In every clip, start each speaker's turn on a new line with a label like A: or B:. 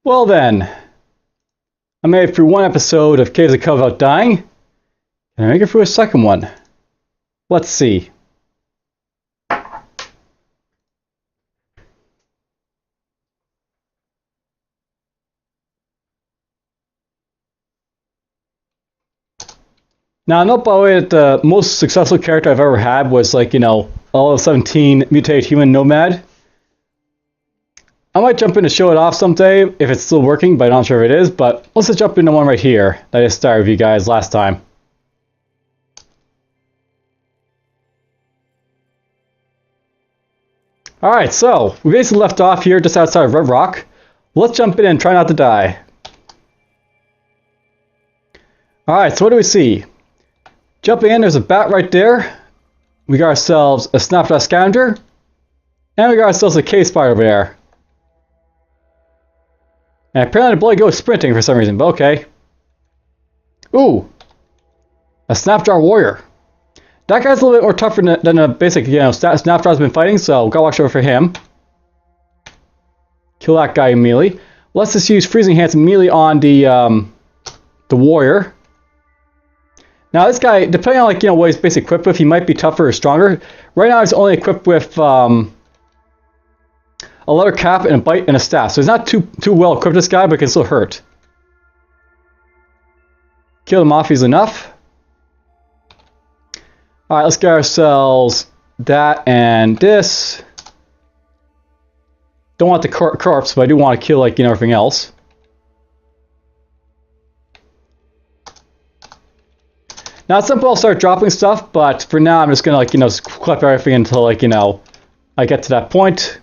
A: Well then, I made it through one episode of Caves of Cove without dying. Can I make it through a second one? Let's see. Now, note by the way that the most successful character I've ever had was like, all of 17 mutated human nomad. I might jump in to show it off someday if it's still working, but I'm not sure if it is. But let's just jump into one right here that I started with you guys last time. Alright, so we basically left off here just outside of Redrock. Let's jump in and try not to die. Alright, so what do we see? Jumping in, there's a bat right there. We got ourselves a snapshot scavenger. And we got ourselves a cave spider over there. And apparently the bloody goes sprinting for some reason, but okay. Ooh! A Snapjar warrior. That guy's a little bit more tougher than a basic, Snapjar's been fighting, so gotta watch over for him. Kill that guy immediately. Let's just use Freezing Hands immediately on the warrior. Now this guy, depending on what he's basically equipped with, he might be tougher or stronger. Right now he's only equipped with a leather cap and a bite and a staff. So he's not too well equipped, this guy, but can still hurt. Kill him off easily enough. Alright, let's get ourselves that and this. Don't want the corpse, but I do want to kill everything else. Now at some point I'll start dropping stuff, but for now I'm just gonna collect everything until I get to that point.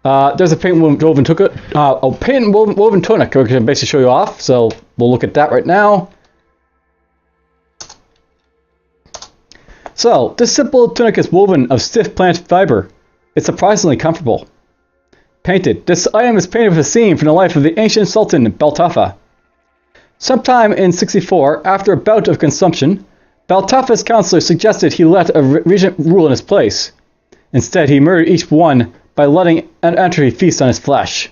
A: There's a paint woven tunic. Woven tunic. We can basically show you off. So we'll look at that right now. So this simple tunic is woven of stiff plant fiber. It's surprisingly comfortable. Painted. This item is painted with a scene from the life of the ancient Sultan Baltafa. Sometime in 64, after a bout of consumption, Baltafa's counselor suggested he let a regent rule in his place. Instead, he murdered each one by letting an entity feast on his flesh.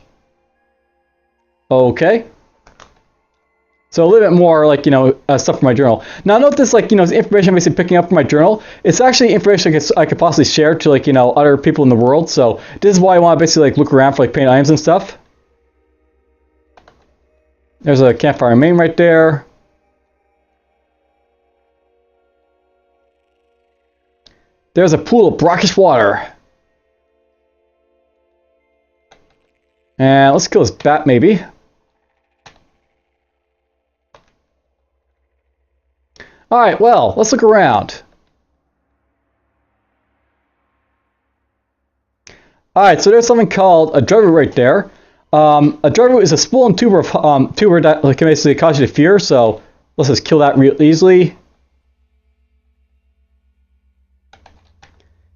A: Okay. So a little bit more stuff from my journal. Now note this is information I'm basically picking up from my journal. It's actually information I could possibly share to other people in the world. So this is why I want to basically look around for paint items and stuff. There's a campfire main right there. There's a pool of brackish water. And let's kill this bat, maybe. Alright, well, let's look around. Alright, so there's something called a driver right there. A driver is a swollen tuber that can basically cause you to fear, so let's just kill that real easily. I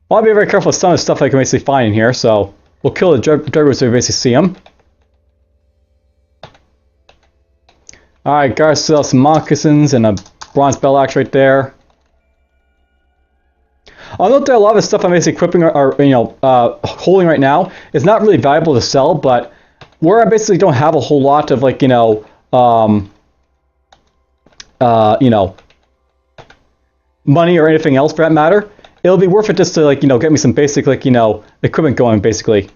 A: want to be very careful with some of the stuff I can basically find in here, so we'll kill the drivers so we basically see them. Alright, got ourselves some moccasins and a bronze bell axe right there. I'll note that a lot of the stuff I'm basically equipping or holding right now is not really valuable to sell, but where I basically don't have a whole lot of money or anything else for that matter, it'll be worth it just to get me some basic equipment going basically.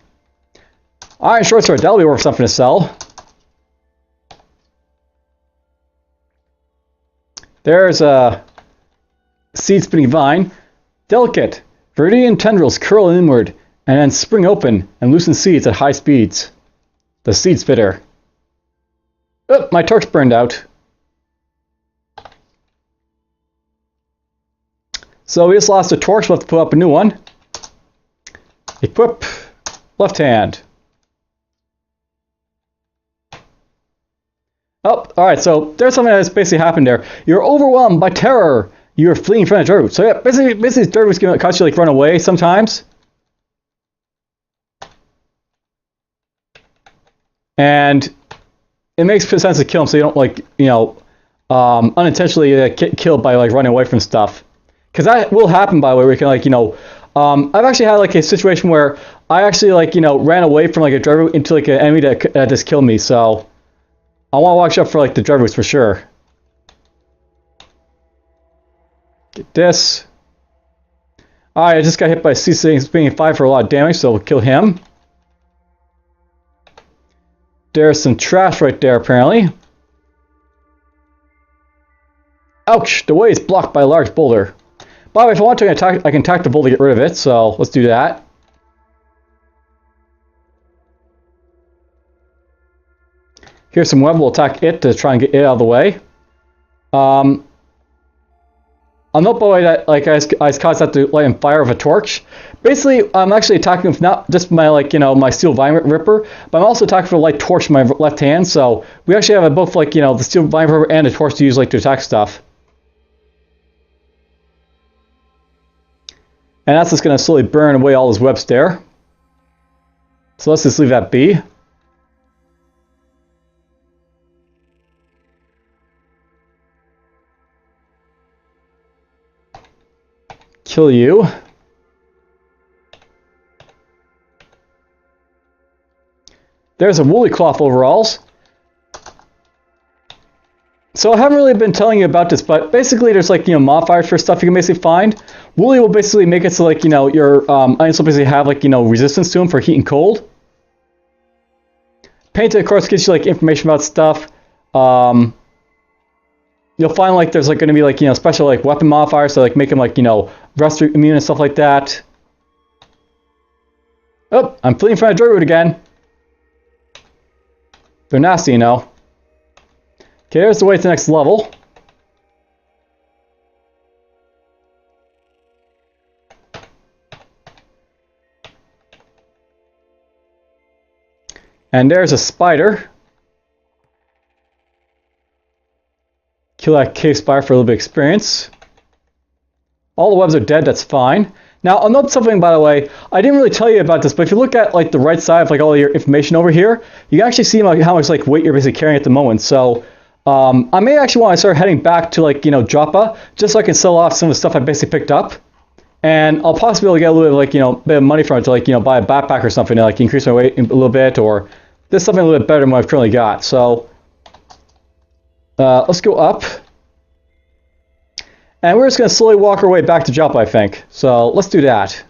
A: Iron short sword, that'll be worth something to sell. There's a seed spinning vine. Delicate. Viridian tendrils curl inward and then spring open and loosen seeds at high speeds. The seed spitter. Oh, my torch burned out. So we just lost a torch, we'll have to put up a new one. Equip. Left hand. Oh, alright, so there's something that's basically happened there. You're overwhelmed by terror. You're fleeing from the dirt. So yeah, basically dirt was going to cause you run away sometimes. And it makes sense to kill him so you don't unintentionally get killed by running away from stuff. Because that will happen, by the way, where you can I've actually had like a situation where I actually like ran away from like a driver into like an enemy that just killed me. So I want to watch out for like the drivers for sure. Get this. Alright, I just got hit by C6 being 5 for a lot of damage, so we'll kill him. There's some trash right there, apparently. Ouch! The way is blocked by a large boulder. By the way, if I want to attack, I can attack the boulder to get rid of it, so let's do that. Here's some web, we'll attack it to try and get it out of the way. I'll note by the way that like I was caused to light on fire with a torch. Basically, I'm actually attacking with not just my my steel vine ripper, but I'm also attacking with a light torch in my left hand. So we actually have both like the steel vine ripper and a torch to use like to attack stuff. And that's just going to slowly burn away all those webs there. So let's just leave that be. Kill you. There's a woolly cloth overalls. So I haven't really been telling you about this, but basically there's like modifiers for stuff you can basically find. Woolly will basically make it so like your items will basically have like resistance to them for heat and cold. Painted of course gives you like information about stuff. You'll find like there's like going to be like special like weapon modifiers, so like make them like rust immune and stuff like that. Oh, I'm fleeing from a dirt root again. They're nasty, Okay, there's the way to the next level. And there's a spider. Kill that cave spider for a little bit of experience. All the webs are dead, that's fine. Now, I'll note something, by the way. I didn't really tell you about this, but if you look at like the right side of like all your information over here, you can actually see like how much like weight you're basically carrying at the moment. So I may actually want to start heading back to like Joppa, just so I can sell off some of the stuff I basically picked up. And I'll possibly be able to get a little bit of like bit of money from it to like buy a backpack or something to like increase my weight a little bit, or there's something a little bit better than what I've currently got. So let's go up. And we're just going to slowly walk our way back to Joppa, I think. So let's do that.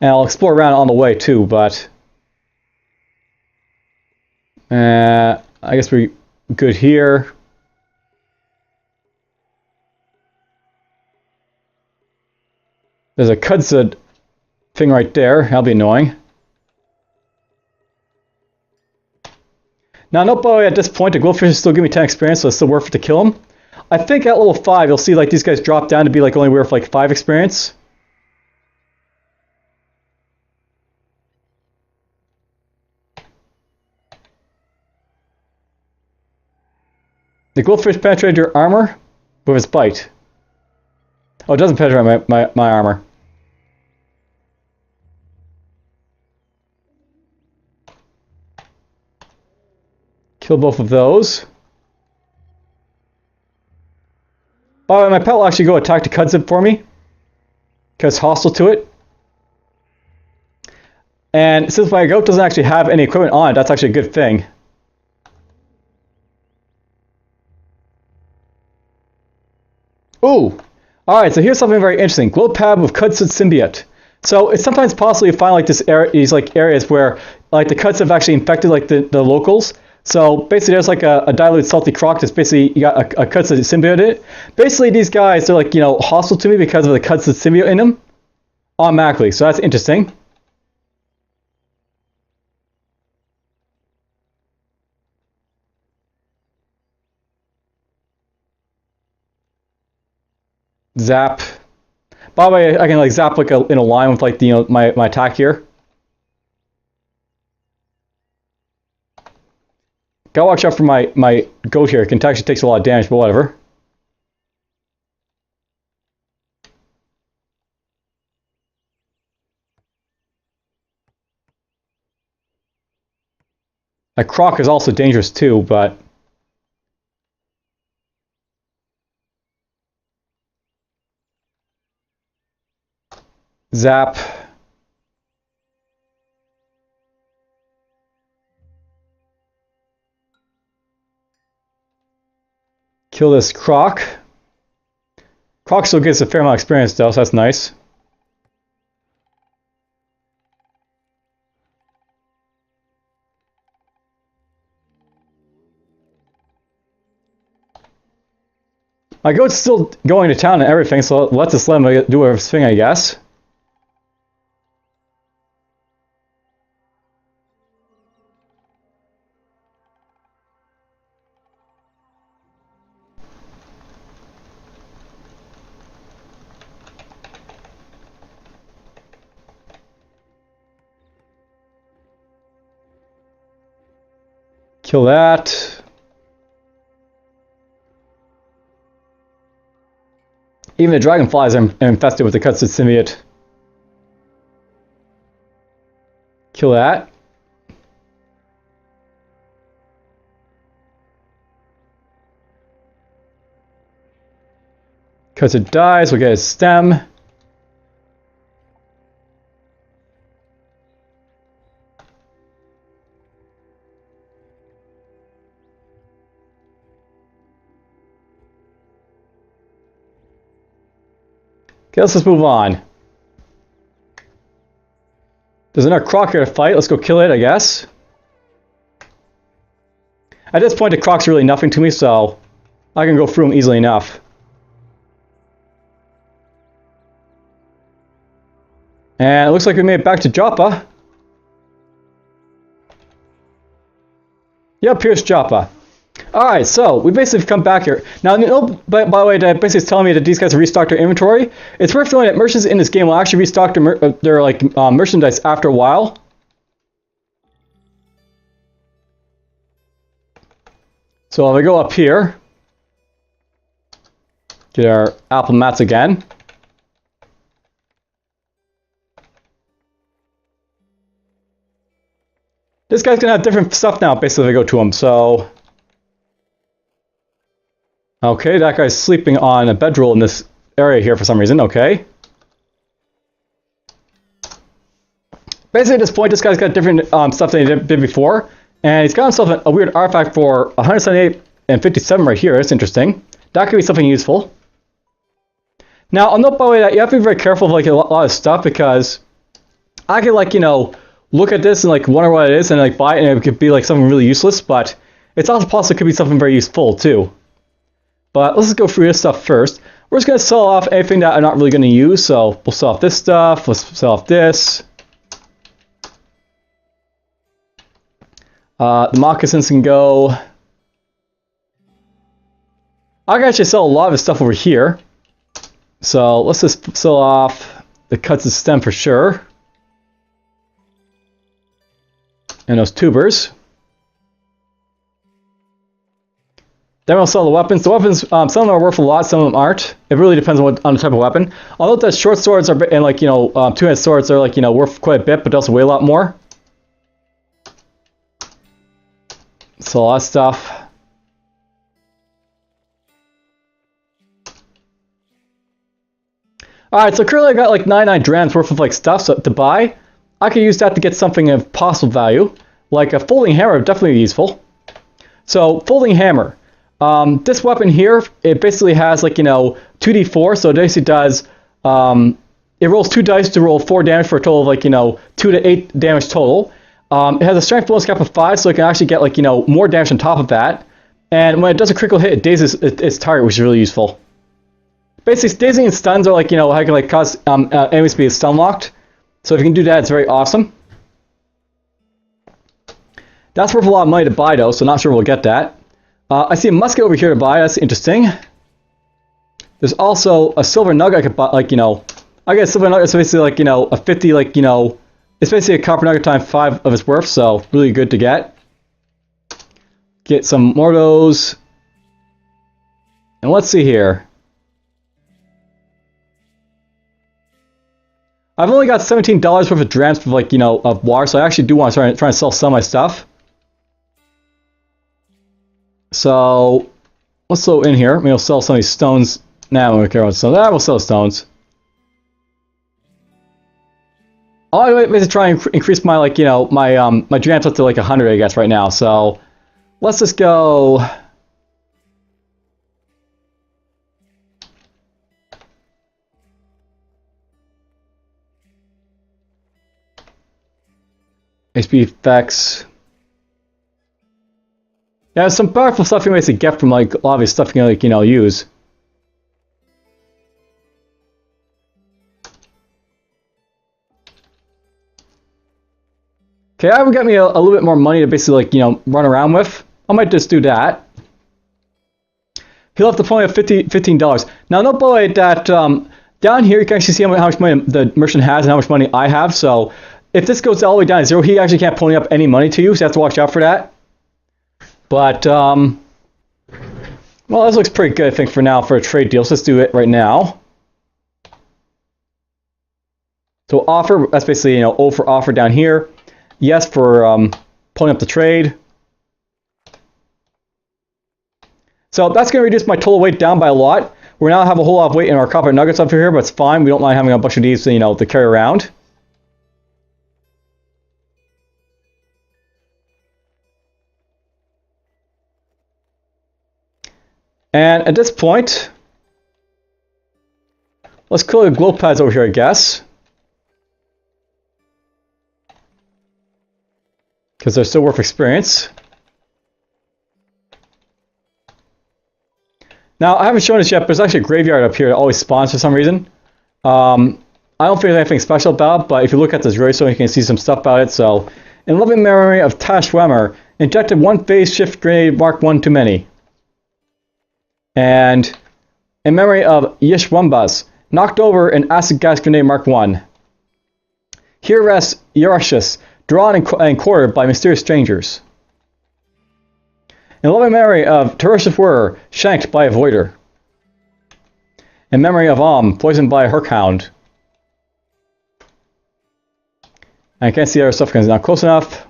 A: And I'll explore around on the way too, but I guess we're good here. There's a Kudza thing right there. That'll be annoying. Now, note by the way, at this point, the goldfish still give me 10 experience, so it's still worth it to kill them. I think at level 5, you'll see like these guys drop down to be like only worth like 5 experience. The goldfish penetrated your armor with its bite. Oh, it doesn't penetrate my armor. Kill both of those. By the way, my pet will actually go attack the Kudzib for me, because it's hostile to it. And since my goat doesn't actually have any equipment on it, that's actually a good thing. Ooh! Alright, so here's something very interesting. Glow pad with Kudzib symbiote. So it's sometimes possible you find like these like areas where like the Kudzib have actually infected like the locals. So basically there's like a diluted salty croc that's basically you got a Kudzib symbiote in it. Basically these guys are like hostile to me because of the Kudzib symbiote in them automatically. So that's interesting. Zap. By the way, I can like zap like in a line with like the my attack here. Gotta watch out for my goat here. It actually takes a lot of damage, but whatever. A croc is also dangerous too, but Zap. Kill this Croc. Croc still gets a fair amount of experience though, so that's nice. My goat's still going to town and everything, so let's just let him do his thing, I guess. Kill that. Even the dragonflies are infested with the Custard symbiote. Kill that. Custard dies, we'll get his stem. Okay, let's just move on. There's another Croc here to fight. Let's go kill it, I guess. At this point, the Croc's really nothing to me, so I can go through them easily enough. And it looks like we made it back to Joppa. Yep, here's Joppa. Alright, so we basically come back here. Now, by the way, that basically is telling me that these guys have restocked their inventory. It's worth knowing that merchants in this game will actually restock their merchandise after a while. So if I go up here, get our apple mats again. This guy's gonna have different stuff now, basically, if I go to him, so... Okay, that guy's sleeping on a bedroll in this area here for some reason, okay. Basically at this point, this guy's got different stuff than he did before, and he's got himself a weird artifact for 178 and 57 right here. That's interesting. That could be something useful. Now, I'll note by the way that you have to be very careful of a lot of stuff, because I could look at this and wonder what it is and buy it, and it could be something really useless, but it's also possible it could be something very useful too. But let's just go through this stuff first. We're just going to sell off anything that I'm not really going to use. So we'll sell off this stuff. Let's sell off this. The moccasins can go. I can actually sell a lot of the stuff over here. So let's just sell off the cuts of stem for sure. And those tubers. Then we'll sell the weapons. The weapons, some of them are worth a lot, some of them aren't. It really depends on the type of weapon. I'll note that short swords are, and two-handed swords are worth quite a bit, but they also weigh a lot more. So all that stuff. Alright, so currently I got 99 drams worth of stuff to buy. I could use that to get something of possible value. Like a folding hammer would definitely be useful. So, folding hammer. This weapon here, it basically has 2d4, so it basically does, it rolls 2 dice to roll 4 damage for a total of 2 to 8 damage total. It has a strength bonus cap of 5, so it can actually get more damage on top of that. And when it does a critical hit, it dazes its target, which is really useful. Basically, dazing and stuns are how it can cause enemies to be stun locked. So if you can do that, it's very awesome. That's worth a lot of money to buy though, so not sure we'll get that. I see a musket over here to buy. That's interesting. There's also a silver nugget I could buy. I get a silver nugget. It's basically a 50. It's basically a copper nugget times 5 of its worth. So really good to get. Get some more of those. And let's see here. I've only got $17 worth of drams for of water, so I actually do want to try and sell some of my stuff. So let's go in here. Maybe we'll sell some of these stones now. We don't care about some of that. We'll sell stones. All I do is try and increase my, like, you know, my advance up to like 100, I guess, right now. So let's just go. HP effects. Yeah, there's some powerful stuff you basically get from like a lot of this stuff you can, like, you know, use. Okay, I would get me a little bit more money to basically, like, you know, run around with. I might just do that. He'll have to pay $15. Now, no boy, that down here you can actually see how much money the merchant has and how much money I have. So if this goes all the way down to zero, he actually can't pony up any money to you. So you have to watch out for that. But well, this looks pretty good, I think, for now for a trade deal. So let's do it right now. So offer, that's basically, you know, O for offer down here. Yes for pulling up the trade. So that's going to reduce my total weight down by a lot. We now have a whole lot of weight in our copper nuggets up here, but it's fine. We don't mind having a bunch of these, you know, to carry around. And at this point, let's kill the glow pads over here, I guess. Because they're still worth experience. Now, I haven't shown this yet, but there's actually a graveyard up here that always spawns for some reason. I don't think there's anything special about it, but if you look at this gravestone, you can see some stuff about it. So, in loving memory of Tash Wemmer, injected one phase shift grenade Mark 1 too many. And in memory of Yish Wumbas, knocked over an acid gas grenade Mark 1. Here rests Yarashus, drawn and quartered by mysterious strangers. In loving memory of Tertius Whirr, shanked by a voider. In memory of poisoned by a Herkhound. I can't see other stuff because it's not close enough.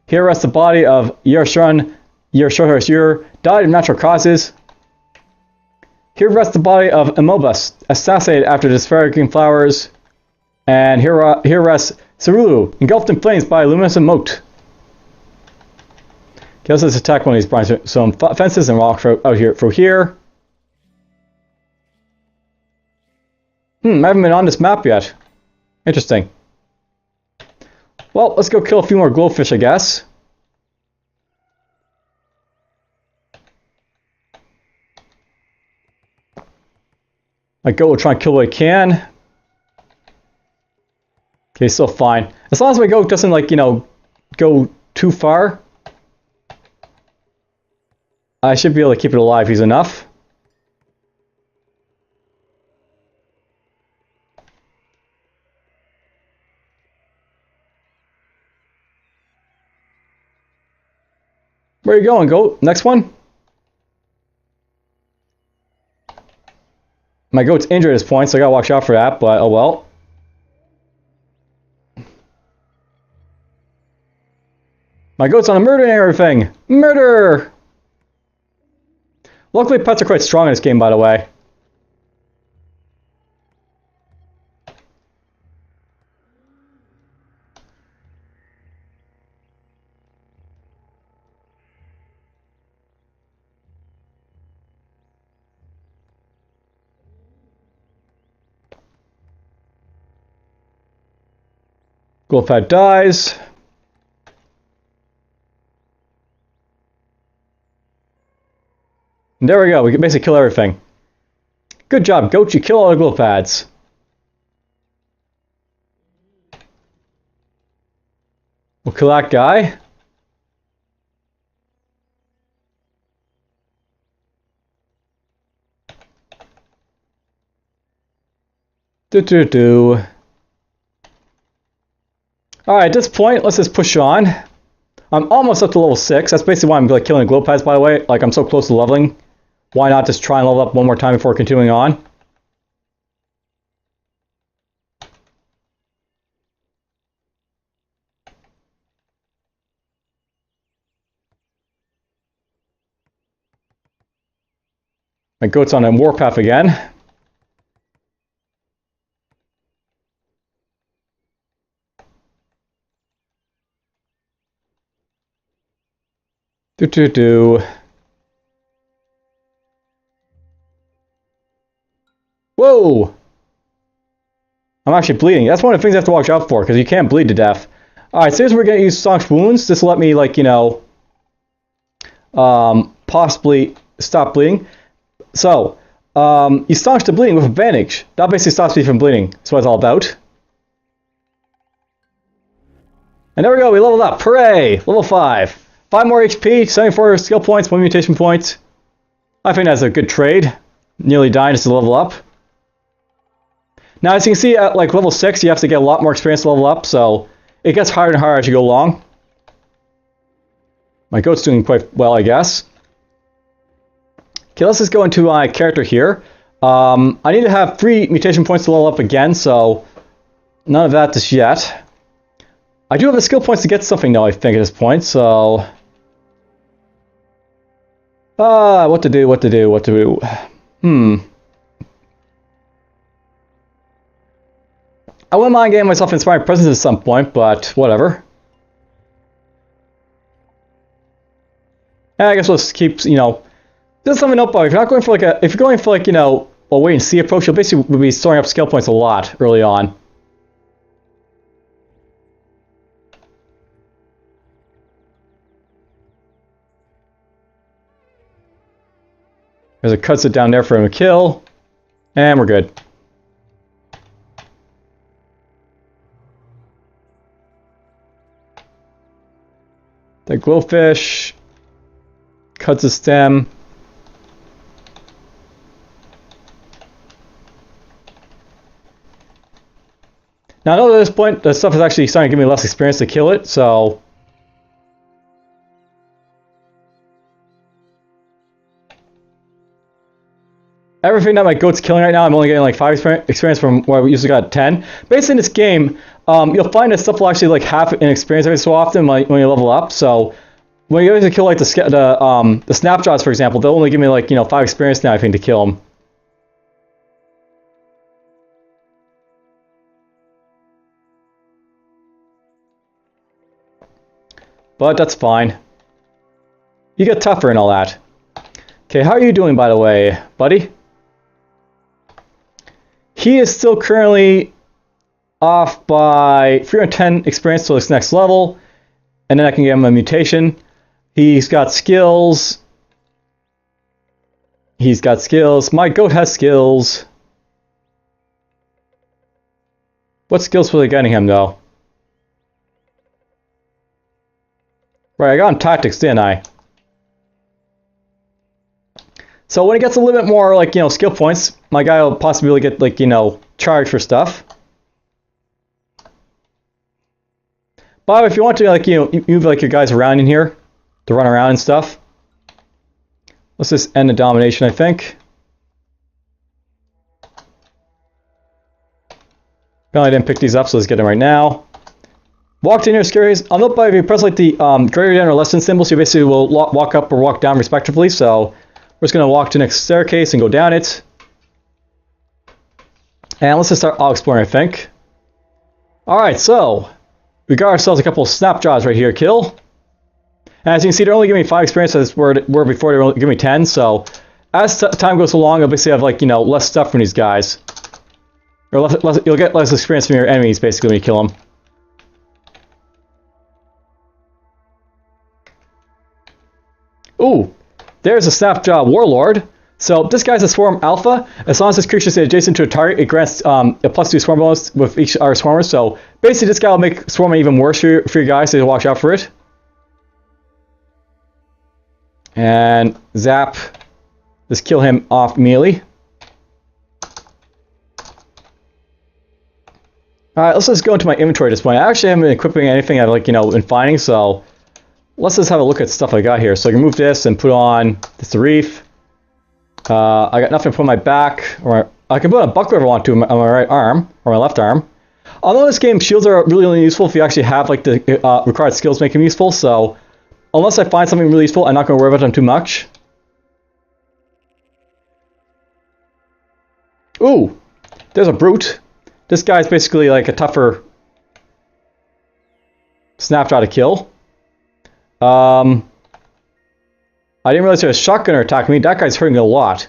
A: Here rests the body of Yershun, died of natural causes. Here rests the body of Imobus, assassinated after disparaging flowers. And here rests Cerulu, engulfed in flames by a luminescent moat. Okay, let's just attack one of these brines. Some fences and rocks out here through here. I haven't been on this map yet. Interesting. Well, let's go kill a few more glowfish, I guess. My goat will try and kill what I can. Okay, still fine. As long as my goat doesn't, like, you know, go too far, I should be able to keep it alive easy enough. Where are you going, goat? Next one? My goat's injured at this point, so I gotta watch out for that, but oh well. My goat's on a murdering everything! Murder! Luckily, pets are quite strong in this game, by the way. Glowpad dies. And there we go, we can basically kill everything. Good job, goat, you kill all the glow pads. We'll kill that guy. Alright, at this point, let's just push on. I'm almost up to level 6. That's basically why I'm like killing glow pads, by the way. Like, I'm so close to leveling. Why not just try and level up one more time before continuing on? My goat's on a warpath again. Do. Whoa! I'm actually bleeding. That's one of the things I have to watch out for, because you can't bleed to death. Alright, so here's where we're going to use Staunch Wounds. This will let me, like, you know, possibly stop bleeding. So, you staunch the bleeding with advantage. That basically stops me from bleeding. That's what it's all about. And there we go, we leveled up. Hooray! Level 5. 5 more HP, 74 skill points, 1 mutation point. I think that's a good trade. Nearly dying just to level up. Now, as you can see, at like level 6, you have to get a lot more experience to level up, so it gets harder and harder as you go along. My goat's doing quite well, I guess. Okay, let's just go into my character here. I need to have 3 mutation points to level up again, so none of that just yet. I do have the skill points to get something, though, I think, at this point, so... what to do. I wouldn't mind getting myself Inspired Presence at some point, but whatever. And I guess we'll just keep, you know... There's something up, if you're not going for like a... If you're going for like, you know, a wait and see approach, you'll basically be storing up skill points a lot early on. There's a cuts it down there for him to kill. And we're good. The glowfish cuts a stem. Now, I know at this point, the stuff is actually starting to give me less experience to kill it, so... Everything that my goat's killing right now, I'm only getting like 5 experience from where we usually got 10. Basically in this game, you'll find that stuff will actually like have an experience every so often when you level up. So when you guys kill like the snapshots, for example, they'll only give me like, you know, 5 experience now, I think, to kill them. But that's fine. You get tougher and all that. Okay, how are you doing, by the way, buddy? He is still currently off by 310 experience to this next level, and then I can give him a mutation. He's got skills. My goat has skills. What skills were they getting him, though? Right, I got him tactics, didn't I? So when it gets a little bit more, like, you know, skill points, my guy will possibly get, like, you know, charged for stuff. But if you want to, like, you know, move, like, your guys around in here to run around and stuff. Let's just end the domination, I think. Apparently I didn't pick these up, so let's get them right now. Walked in here, scaries. I'll note by if you press, like, the greater than or less than symbol, so you basically will walk up or walk down respectively, so... We're just going to walk to the next staircase and go down it. And let's just start exploring, I think. Alright, so we got ourselves a couple of snapjaws right here, kill. And as you can see, they're only giving me 5 experience as were before they were only giving me 10. So as time goes along, you'll basically have, like, you know, less stuff from these guys. Or you'll get less experience from your enemies, basically, when you kill them. Ooh! There's a Snapjaw Warlord. So this guy's a Swarm Alpha. As long as this creature is adjacent to a target, it grants a +2 Swarm bonus with each our Swarmer. So basically this guy will make Swarming even worse for your guys, so you watch out for it. And zap. Just kill him off immediately. Alright, let's just go into my inventory at this point. I actually haven't been equipping anything I've, like, you know, been finding, so... Let's just have a look at stuff I got here. So I can move this and put on this reef. I got nothing to put on my back. Or I can put a buckler if I want to on my right arm, or my left arm. Although in this game, shields are really only useful if you actually have, like, the required skills to make them useful. So unless I find something really useful, I'm not going to worry about them too much. Ooh, there's a brute. This guy's basically like a tougher Snapjaw to kill. I didn't realize there was a shotgunner attacking me. That guy's hurting me a lot.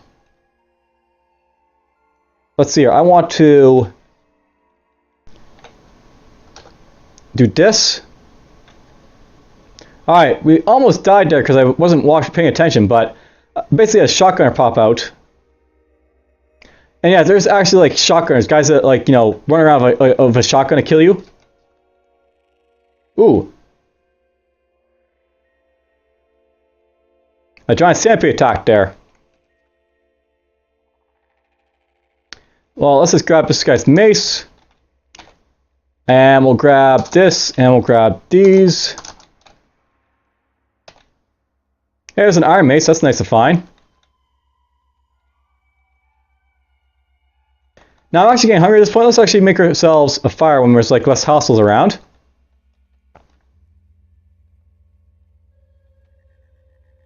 A: Let's see here. I want to do this. Alright, we almost died there because I wasn't paying attention, but basically a shotgunner pop out. And yeah, there's actually like shotgunners, guys that like, you know, run around of a shotgun to kill you. Ooh. A giant stampede attack there. Well, let's just grab this guy's mace. And we'll grab this, and we'll grab these. There's an iron mace, that's nice to find. Now I'm actually getting hungry at this point. Let's actually make ourselves a fire when there's like less hostiles around.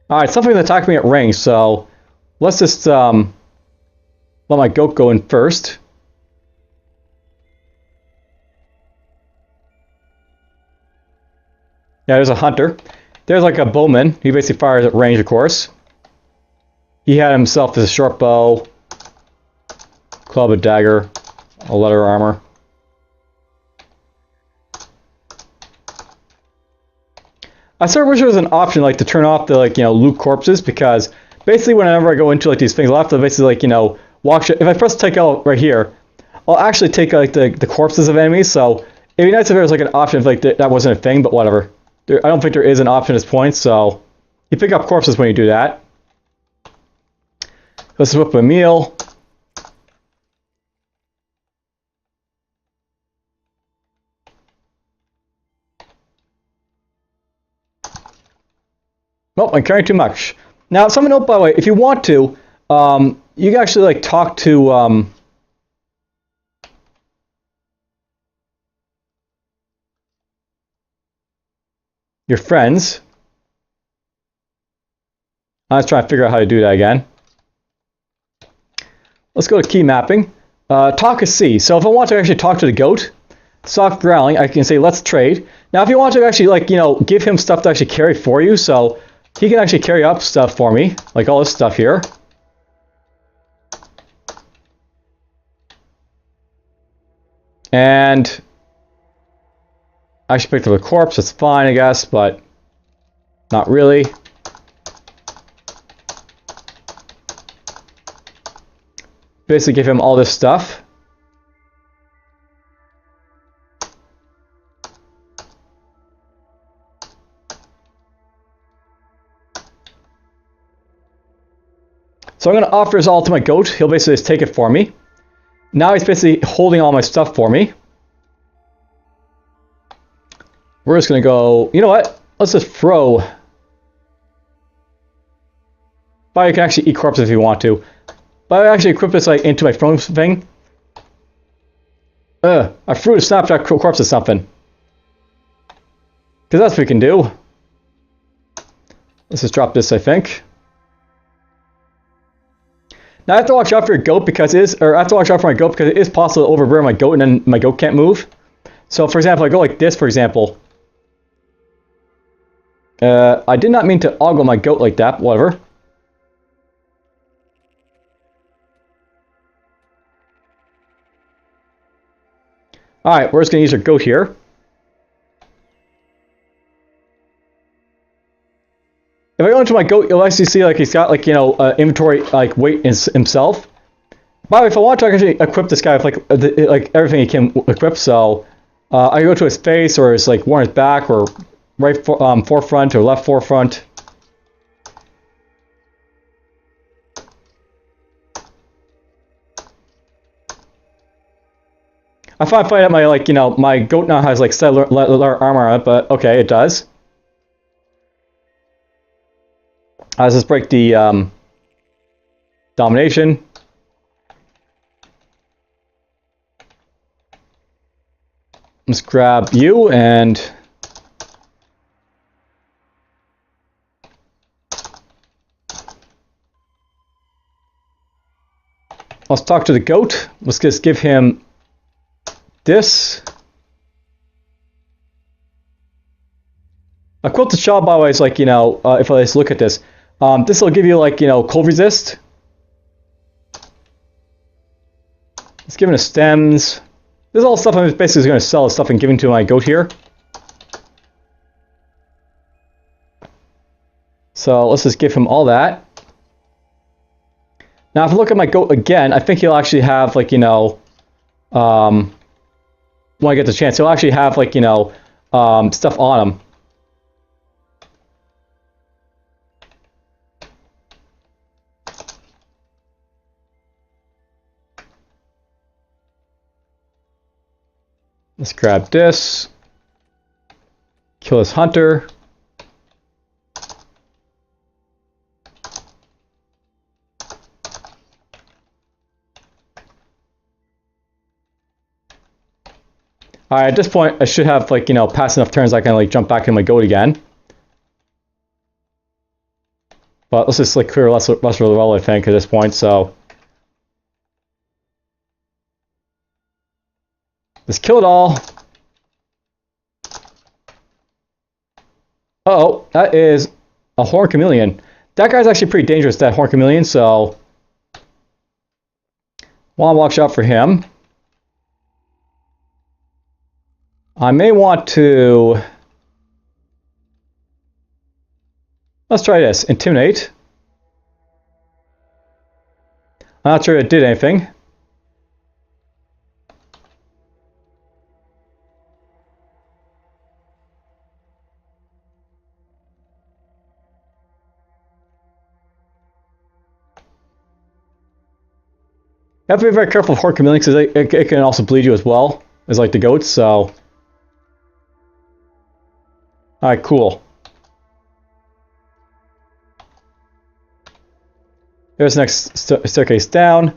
A: Alright, something that attacked me at range, so let's just let my goat go in first. Yeah, there's a hunter. There's like a bowman. He basically fires at range, of course. He had himself as a short bow, club, a dagger, a leather armor. I sort of wish there was an option like to turn off the like, you know, loot corpses, because basically whenever I go into like these things, I'll have to basically like, you know, walk. If I press take out right here, I'll actually take like the corpses of enemies. So it'd be nice if there was like an option if like that wasn't a thing, but whatever. I don't think there is an option at this point, so you pick up corpses when you do that. Let's whip a meal. Nope, I'm carrying too much. Now, something note, by the way, if you want to, you can actually like talk to your friends. I was trying to figure out how to do that again. Let's go to key mapping. Talk is C. So if I want to actually talk to the goat, soft growling, I can say let's trade. Now if you want to actually like, you know, give him stuff to actually carry for you, so he can actually carry up stuff for me, like all this stuff here. And I actually picked up a corpse, that's fine I guess, but not really. Basically give him all this stuff. So I'm going to offer this all to my goat. He'll basically just take it for me. Now he's basically holding all my stuff for me. We're just going to go, you know what? Let's just throw. But you can actually eat corpses if you want to. But I actually equip this like into my throwing thing. I threw a snapshot corpse or something. Because that's what we can do. Let's just drop this, I think. Now I have to watch out for your goat because it is, or I have to watch out for my goat because it is possible to overbear my goat and then my goat can't move. So for example, I go like this, for example. I did not mean to ogle my goat like that, but whatever. Alright, we're just going to use our goat here. If I go into my goat, you'll actually see like he's got like, you know, inventory like weight in himself. By the way, if I want to actually equip this guy with like everything he can equip, so I can go to his face or his like one on his back or right forefront or left forefront. I find that my like, you know, my goat now has like leather armor on it, but okay, it does. Let's just break the domination. Let's grab you and let's talk to the goat. Let's just give him this. A quilted shawl, by the way, is like, you know, if I just look at this, This will give you like, you know, cold resist. Let's give it a stems. This is all stuff I'm basically going to sell stuff and giving to my goat here. So let's just give him all that. Now, if I look at my goat again, I think he'll actually have, like, you know, when I get the chance, he'll actually have, like, you know, stuff on him. Let's grab this. Kill this hunter. Alright, at this point, I should have, like, you know, passed enough turns I can, like, jump back in my goat again. But let's just, like, clear less of the well, I think, at this point, so. Let's kill it all. Uh-oh, that is a horn chameleon. That guy's actually pretty dangerous, that horn chameleon, so. Want to watch out for him. I may want to... Let's try this. Intimidate. I'm not sure it did anything. You have to be very careful with horn chameleons because it can also bleed you as well as like the goats, so... Alright, cool. There's the next staircase down.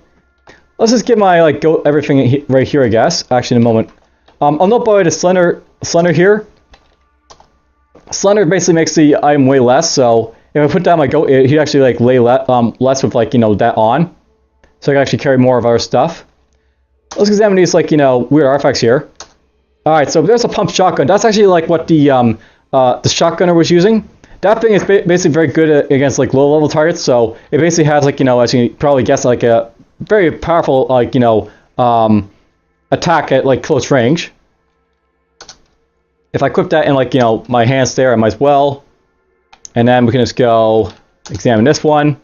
A: Let's just give my like goat everything right here, I guess. Actually, in a moment. I'll note by the way the slender here. Slender basically makes the item weigh less, so if I put down my goat, he'd actually like lay less with like, you know, that on. So I can actually carry more of our stuff. Let's examine these like, you know, weird artifacts here. Alright, so there's a pump shotgun. That's actually like what the shotgunner was using. That thing is basically very good against like low level targets, so it basically has like, you know, as you can probably guess, like a very powerful like, you know, attack at like close range. If I equip that in like, you know, my hands there, I might as well. And then we can just go examine this one.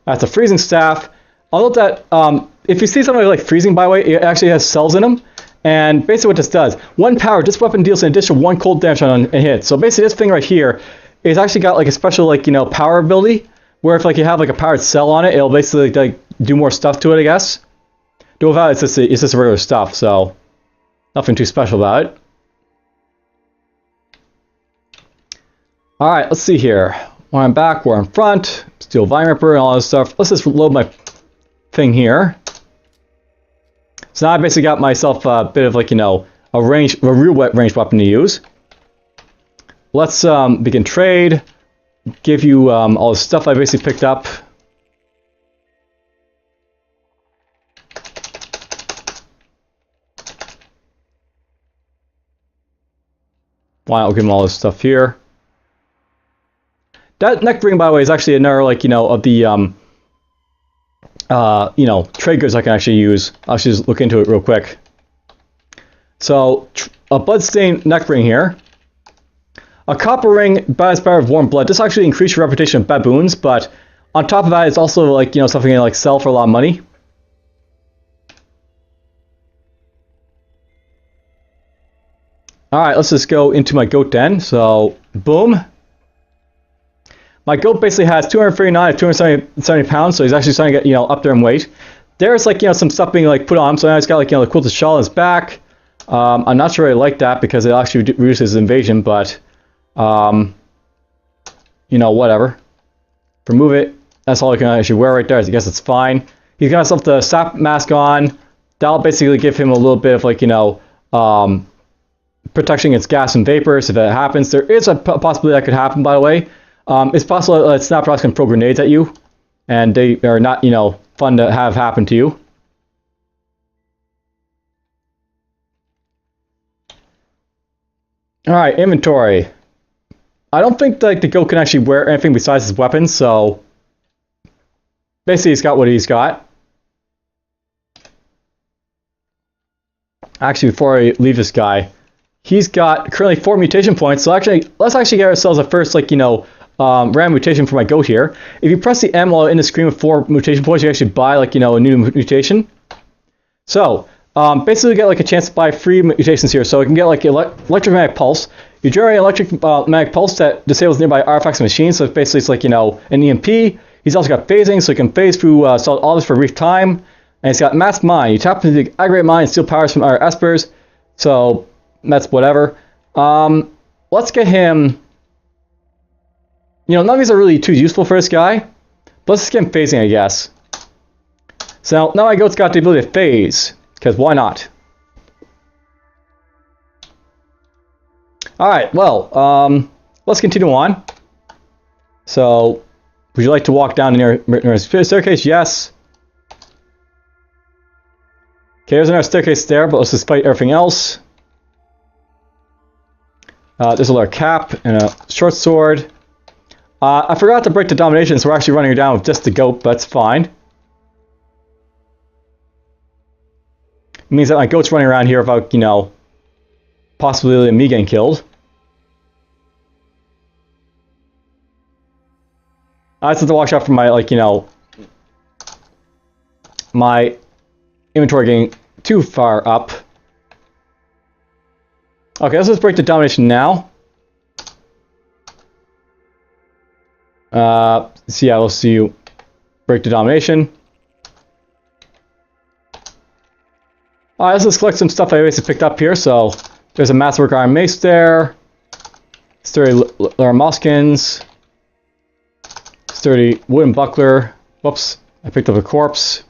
A: That's a freezing staff. I'll note that if you see something like freezing, by the way, it actually has cells in them. And basically what this does, 1 power, this weapon deals an additional 1 cold damage on a hit. So basically this thing right here is actually got like a special like, you know, power ability, where if like you have like a powered cell on it, it'll basically like do more stuff to it, I guess. Though without it's just regular stuff, so nothing too special about it. Alright, let's see here. When I'm back, we're in front, steel vine ripper and all this stuff. Let's just load my thing here. So now I basically got myself a bit of like, you know, a real ranged weapon to use. Let's begin trade. Give you all the stuff I basically picked up. Why not give them all this stuff here? That neck ring, by the way, is actually another like, you know, of the you know, trade goods I can actually use. I'll just look into it real quick. So, a bloodstained neck ring here. A copper ring, bad spirit of warm blood. This actually increases your reputation of baboons, but on top of that, it's also like, you know, something you like sell for a lot of money. Alright, let's just go into my goat den. So, boom. My goat basically has 239 to 270 pounds, so he's actually starting to get, you know, up there in weight. There's like, you know, some stuff being like put on him, so now he's got like, you know, the quilted shawl on his back. I'm not sure I like that because it actually reduces his invasion, but you know, whatever. Remove it. That's all I can actually wear right there. I guess it's fine. He's got himself the sap mask on. That'll basically give him a little bit of like, you know, protection against gas and vapors if that happens. There is a possibility that could happen, by the way. It's possible that snap rocks can throw grenades at you, and they are not, you know, fun to have happen to you. Alright, inventory. I don't think like the goat can actually wear anything besides his weapon, so basically he's got what he's got. Actually, before I leave this guy, he's got currently 4 mutation points, so actually, let's actually get ourselves a first, like, you know, random mutation for my goat here. If you press the M while in the screen with 4 mutation points, you actually buy, like, you know, a new mutation. So, basically you get, like, a chance to buy 3 mutations here, so you can get, like, electromagnetic pulse. You generate electromagnetic pulse that disables nearby artifacts and machines, so basically it's like, you know, an EMP. He's also got phasing, so he can phase through solid orders for a brief time. And he's got mass mine. You tap into the aggregate mine and steal powers from our espers. So that's whatever. Let's get him. You know, none of these are really too useful for this guy. But let's just get him phasing, I guess. So now my goat's got the ability to phase, because why not? Alright, well, let's continue on. So, would you like to walk down the nearest staircase? Yes. Okay, there's another staircase there, but let's just fight everything else. There's a little cap and a short sword. I forgot to break the domination, so we're actually running her down with just the goat, but that's fine. It means that my goat's running around here without, you know, possibility of me getting killed. I just have to watch out for my, like, you know, my inventory getting too far up. Okay, let's just break the domination now. So yeah, we'll see you break the domination. Alright, let's just collect some stuff I basically picked up here. So there's a masterwork iron mace there. Sturdy Moskins. Sturdy wooden buckler. Whoops, I picked up a corpse.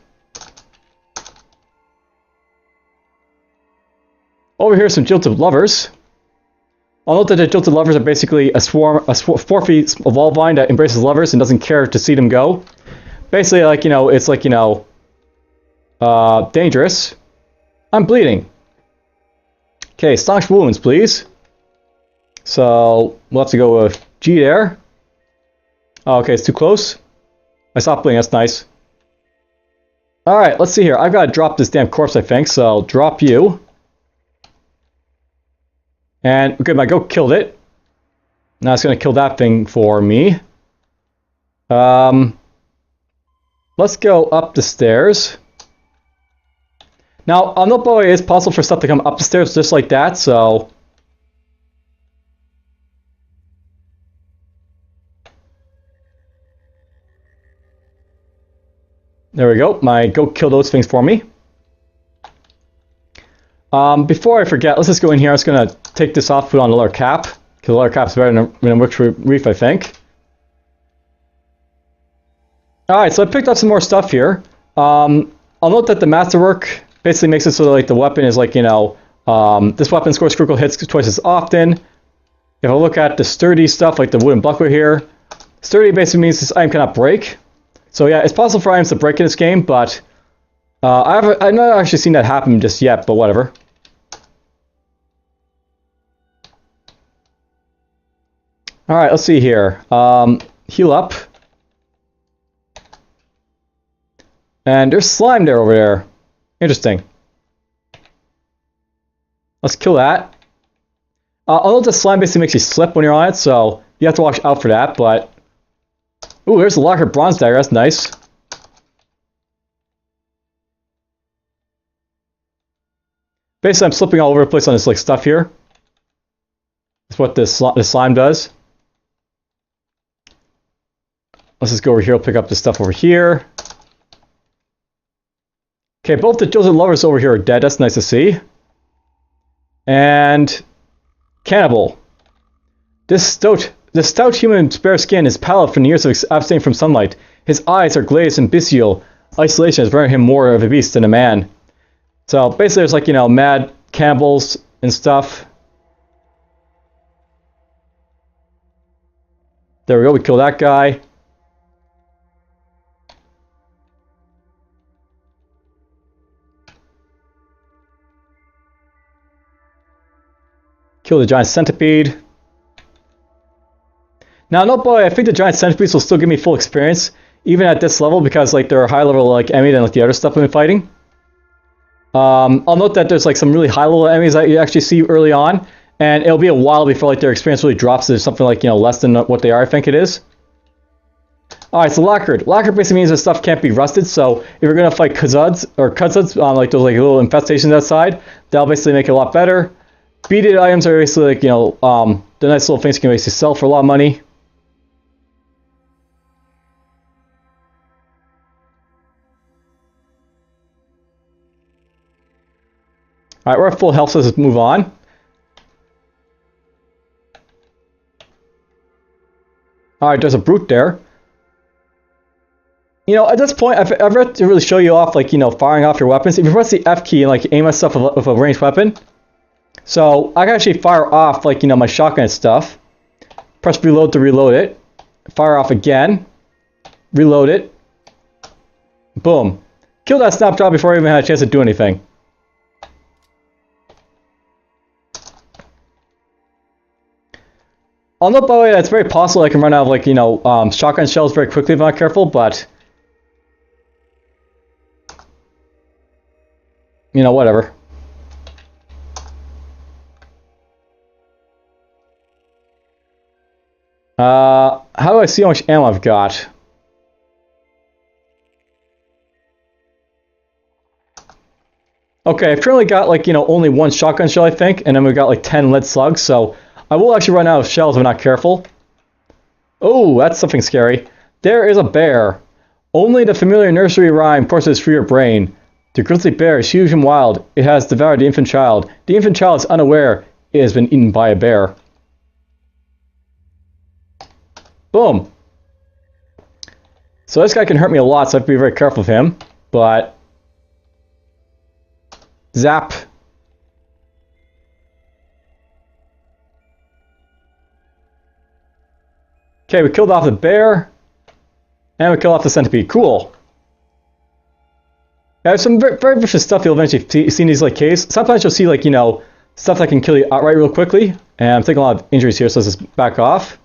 A: Over here, some jilted lovers. I'll note that the jilted lovers are basically a 4 feet of wall vine that embraces lovers and doesn't care to see them go. Basically, like, you know, it's like, you know, dangerous. I'm bleeding. Okay, staunch wounds, please. So we'll have to go with G there. Oh, okay, it's too close. I stopped bleeding. That's nice. All right, let's see here. I've got to drop this damn corpse, I think. So I'll drop you. And good, my goat killed it. Now it's going to kill that thing for me. Let's go up the stairs. Now, on the boy, it's possible for stuff to come up the stairs just like that, so... There we go. My goat killed those things for me. Before I forget, let's just go in here. I'm just going to take this off, put on the leather cap. Because the leather cap's better than a witch reef, I think. Alright, so I picked up some more stuff here. I'll note that the masterwork basically makes it so that, like, the weapon is like, you know, this weapon scores critical hits twice as often. If I look at the sturdy stuff, like the wooden buckler here, sturdy basically means this item cannot break. So yeah, it's possible for items to break in this game, but I've not actually seen that happen just yet, but whatever. Alright, let's see here. Heal up. And there's slime there over there. Interesting. Let's kill that. Although the slime basically makes you slip when you're on it, so you have to watch out for that, but... Ooh, there's a locker bronze dagger, that's nice. Basically, I'm slipping all over the place on this, like, stuff here. That's what this slime does. Let's just go over here, we'll pick up the stuff over here. Okay, both the jilted lovers over here are dead, that's nice to see. And... Cannibal. This stout human with bare skin is pallid from years of abstaining from sunlight. His eyes are glazed and bestial. Isolation has rendered him more of a beast than a man. So basically there's, like, you know, mad cannibals and stuff. There we go, we kill that guy. Kill the giant centipede. Now, no boy, I think the giant centipedes will still give me full experience, even at this level, because like they're a high level like enemy than like the other stuff I've been fighting. I'll note that there's like some really high level enemies that you actually see early on, and it'll be a while before like their experience really drops to something like, you know, less than what they are, I think it is. Alright, so lacquered. Lacquered basically means that stuff can't be rusted, so if you're going to fight Kudzuds, or Kudzuds, like those like little infestations outside, that'll basically make it a lot better. Beaded items are basically like, you know, the nice little things you can basically sell for a lot of money. Alright, we're at full health, so let's move on. Alright, there's a brute there. You know, at this point, I've read to really show you off, like, you know, firing off your weapons. If you press the F key and, like, aim at stuff with a ranged weapon. So, I can actually fire off, like, you know, my shotgun stuff. Press reload to reload it. Fire off again. Reload it. Boom. Kill that snapshot before I even had a chance to do anything. I'll note, by the way, that it's very possible I can run out of, like, you know, shotgun shells very quickly if I'm not careful, but... you know, whatever. How do I see how much ammo I've got? Okay, I've currently got, like, you know, only one shotgun shell, I think, and then we've got, like, 10 lead slugs, so I will actually run out of shells if I'm not careful. Oh, that's something scary. There is a bear. Only the familiar nursery rhyme courses through your brain. The grizzly bear is huge and wild. It has devoured the infant child. The infant child is unaware it has been eaten by a bear. Boom. So this guy can hurt me a lot, so I have to be very careful of him. But... zap. Okay, we killed off the bear. And we killed off the centipede. Cool. There's some very vicious stuff you'll eventually see in these like caves. Sometimes you'll see, like, you know, stuff that can kill you outright real quickly. And I'm taking a lot of injuries here, so let's just back off.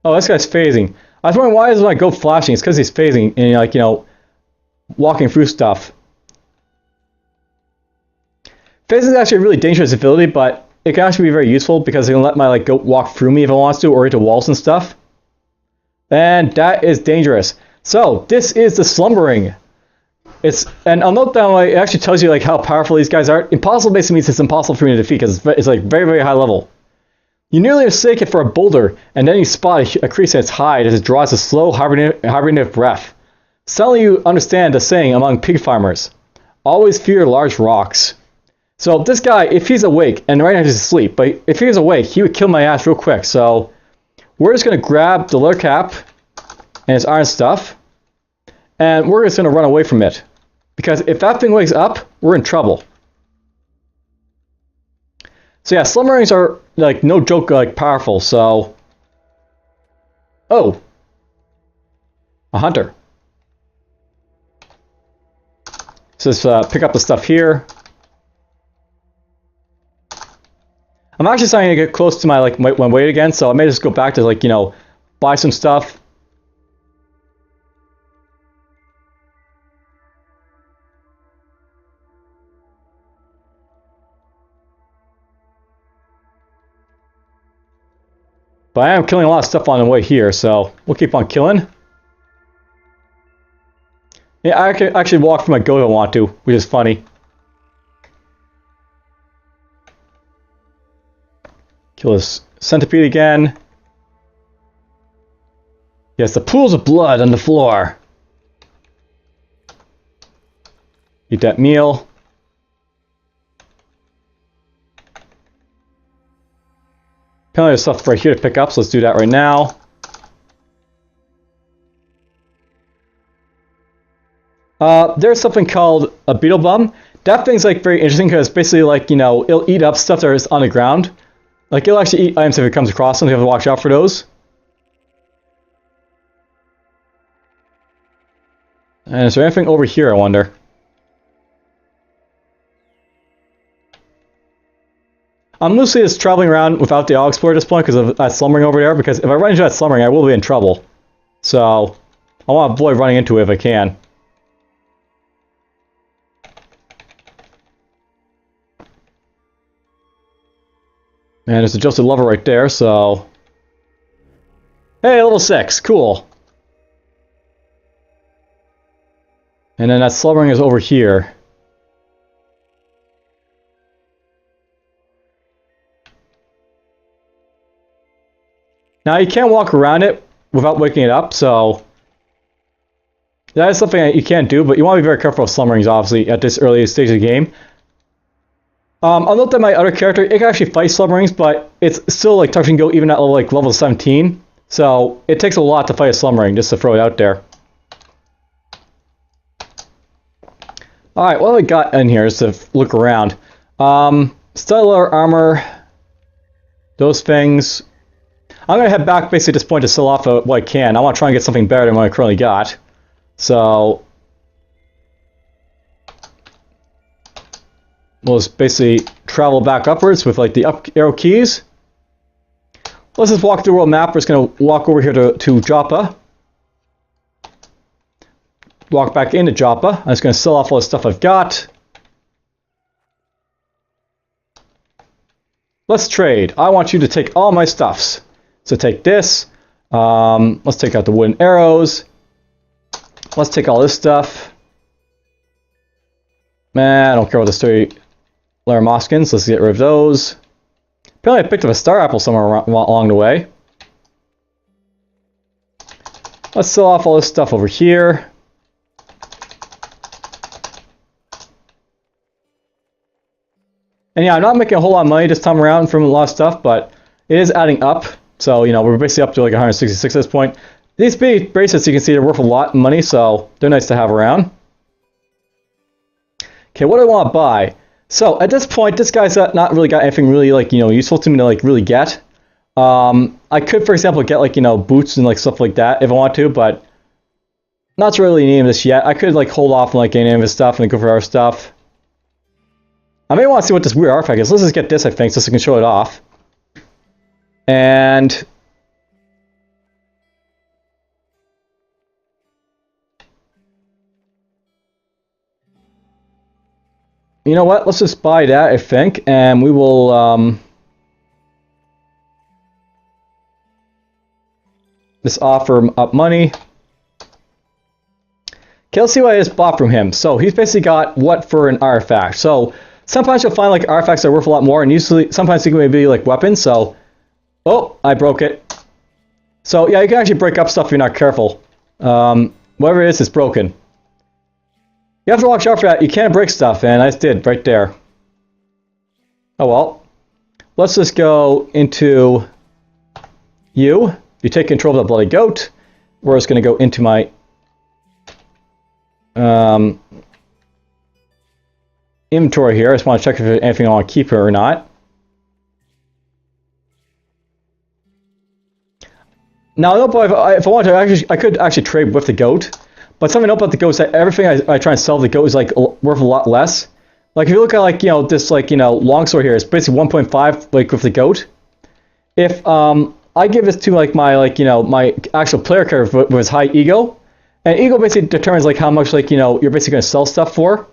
A: Oh, this guy's phasing. I was wondering why is my goat flashing? It's because he's phasing and, like, you know, walking through stuff. Phasing is actually a really dangerous ability, but it can actually be very useful because it can let my like goat walk through me if it wants to, or into walls and stuff. And that is dangerous. So this is the slumbering. And I'll note down, like, it actually tells you like how powerful these guys are. Impossible basically means it's impossible for me to defeat because it's like very high level. You nearly mistake it for a boulder, and then you spot a crease in its hide as it draws a slow hibernative breath. Suddenly you understand the saying among pig farmers: always fear large rocks. So this guy, if he's awake, and right now he's asleep, but if he was awake, he would kill my ass real quick. So we're just going to grab the leather cap and his iron stuff, and we're just going to run away from it. Because if that thing wakes up, we're in trouble. So yeah, slumberings are, like, no joke, like, powerful, so... oh! A hunter. So let's pick up the stuff here. I'm actually starting to get close to my, like, my weight again, so I may just go back to, like, you know, buy some stuff. But I am killing a lot of stuff on the way here, so we'll keep on killing. Yeah, I can actually walk for my goat if I want to, which is funny. Kill this centipede again. Yes, the pools of blood on the floor. Eat that meal. Plenty of stuff right here to pick up, so let's do that right now. There's something called a beetle bum. That thing's like very interesting because basically, like, you know, it'll eat up stuff that is on the ground. Like, it'll actually eat items if it comes across them, so you have to watch out for those. And is there anything over here, I wonder? I'm loosely just traveling around without the Auto Explorer at this point because of that slumbering over there, because if I run into that slumbering, I will be in trouble. So, I want to avoid running into it if I can. And there's adjusted lever right there, so... Hey, level 6, cool. And then that slumbering is over here. Now, you can't walk around it without waking it up, so... That is something that you can't do, but you want to be very careful of slumberings, obviously, at this early stage of the game. I'll note that my other character, it can actually fight slumberings, but it's still like touch and go even at level 17. So, it takes a lot to fight a slumbering, just to throw it out there. Alright, what do I got in here, just to look around? Stellar armor, those things... I'm going to head back basically at this point to sell off what I can. I want to try and get something better than what I currently got. So, we'll just basically travel back upwards with like the up arrow keys. Let's just walk through the world map. We're just going to walk over here to Joppa. Walk back into Joppa. I'm just going to sell off all the stuff I've got. Let's trade. I want you to take all my stuffs. So take this, let's take out the wooden arrows, let's take all this stuff. Man, I don't care about the sturdy Laramoscans, let's get rid of those. Apparently I picked up a star apple somewhere along the way. Let's sell off all this stuff over here. And yeah, I'm not making a whole lot of money this time around from a lot of stuff, but it is adding up. So, you know, we're basically up to like 166 at this point. These big bracelets, you can see, they're worth a lot of money, so they're nice to have around. Okay, what do I want to buy? So, at this point, this guy's not really got anything really, like, you know, useful to me to, like, really get. I could, for example, get, like, you know, boots and, like, stuff like that if I want to, but not really needing this yet. I could, like, hold off on, like, getting any of his stuff and go for our stuff. I may want to see what this weird artifact is. Let's just get this, I think, so I can show it off. And you know what? Let's just buy that, I think, and we will just offer up money. Okay, let's see what I just bought from him. So he's basically got what for an artifact. So sometimes you'll find like artifacts that are worth a lot more, and usually sometimes they can be like weapons. So oh, I broke it. So yeah, you can actually break up stuff if you're not careful. Whatever it is, it's broken. You have to watch out for that. You can't break stuff, and I just did right there. Oh well. Let's just go into you. You take control of the bloody goat. We're just going to go into my inventory here. I just want to check if there's anything I want to keep here or not. Now, I don't know if I want to, I could actually trade with the goat. But something about the goat is that everything I try and sell the goat is like worth a lot less. Like if you look at like, you know, this like, you know, longsword here, it's basically 1.5 like with the goat. If I give this to like my like, you know, my actual player character with his high ego, and ego basically determines like how much like, you know, you're basically going to sell stuff for.